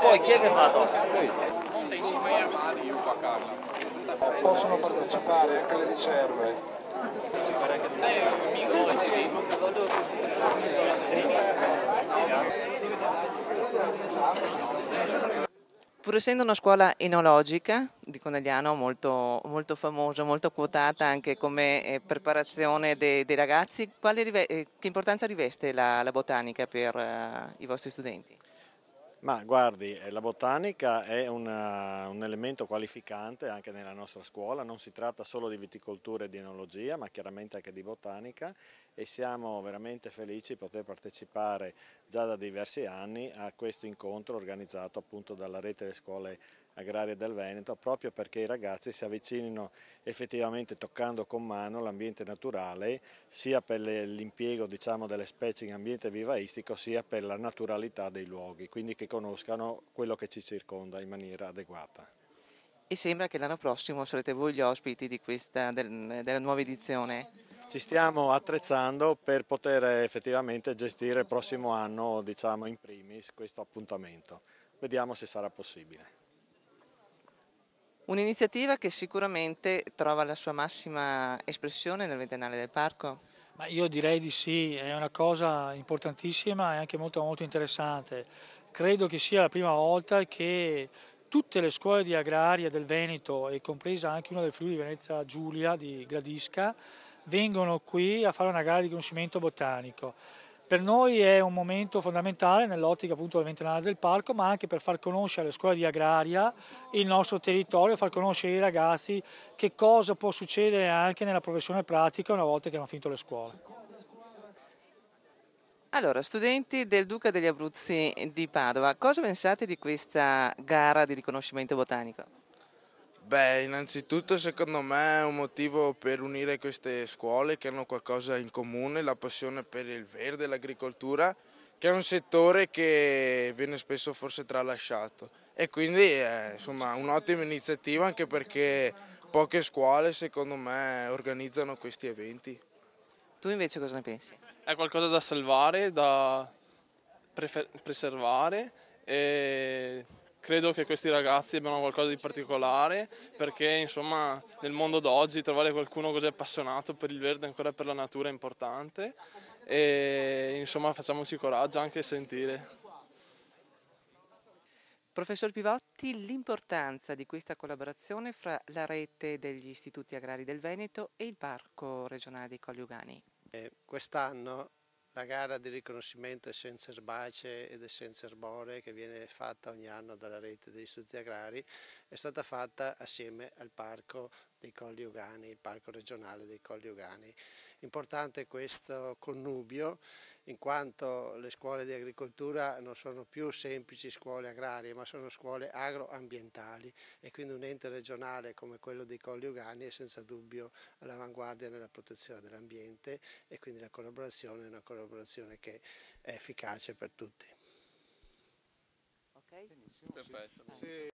poi chi è che fa dopo? Possono partecipare anche le riserve. Pur essendo una scuola enologica di Conegliano molto, molto famosa, molto quotata anche come preparazione dei ragazzi, che importanza riveste la botanica per i vostri studenti? Ma guardi, la botanica è un elemento qualificante anche nella nostra scuola, non si tratta solo di viticoltura e di enologia, ma chiaramente anche di botanica e siamo veramente felici di poter partecipare già da diversi anni a questo incontro organizzato appunto dalla rete delle scuole agrarie del Veneto, proprio perché i ragazzi si avvicinino effettivamente toccando con mano l'ambiente naturale, sia per l'impiego diciamo, delle specie in ambiente vivaistico, sia per la naturalità dei luoghi, quindi che conoscano quello che ci circonda in maniera adeguata. E sembra che l'anno prossimo sarete voi gli ospiti di della nuova edizione. Ci stiamo attrezzando per poter effettivamente gestire il prossimo anno, diciamo in primis, questo appuntamento. Vediamo se sarà possibile. Un'iniziativa che sicuramente trova la sua massima espressione nel ventennale del parco? Ma io direi di sì, è una cosa importantissima e anche molto, molto interessante. Credo che sia la prima volta che tutte le scuole di agraria del Veneto, e compresa anche una del Friuli Venezia Giulia di Gradisca, vengono qui a fare una gara di conoscimento botanico. Per noi è un momento fondamentale nell'ottica appunto del ventennale del parco, ma anche per far conoscere alle scuole di agraria il nostro territorio, far conoscere ai ragazzi che cosa può succedere anche nella professione pratica una volta che hanno finito le scuole. Allora, studenti del Duca degli Abruzzi di Padova, cosa pensate di questa gara di riconoscimento botanico? Beh, innanzitutto secondo me è un motivo per unire queste scuole che hanno qualcosa in comune, la passione per il verde, l'agricoltura, che è un settore che viene spesso forse tralasciato. E quindi è insomma, un'ottima iniziativa anche perché poche scuole secondo me organizzano questi eventi. Tu invece cosa ne pensi? È qualcosa da salvare, da preservare e credo che questi ragazzi abbiano qualcosa di particolare perché insomma nel mondo d'oggi trovare qualcuno così appassionato per il verde e ancora per la natura è importante e insomma facciamoci coraggio anche a sentire. Professor Pivotti, l'importanza di questa collaborazione fra la rete degli istituti agrari del Veneto e il Parco regionale dei Colli Ugani. Quest'anno la gara di riconoscimento essenze erbacee ed essenze arboree che viene fatta ogni anno dalla rete degli istituti agrari è stata fatta assieme al Parco dei Colli Ugani, il Parco regionale dei Colli Ugani. Importante questo connubio in quanto le scuole di agricoltura non sono più semplici scuole agrarie ma sono scuole agroambientali e quindi un ente regionale come quello dei Colli Ugani è senza dubbio all'avanguardia nella protezione dell'ambiente e quindi la collaborazione è una collaborazione che è efficace per tutti. Okay. Perfetto. Sì.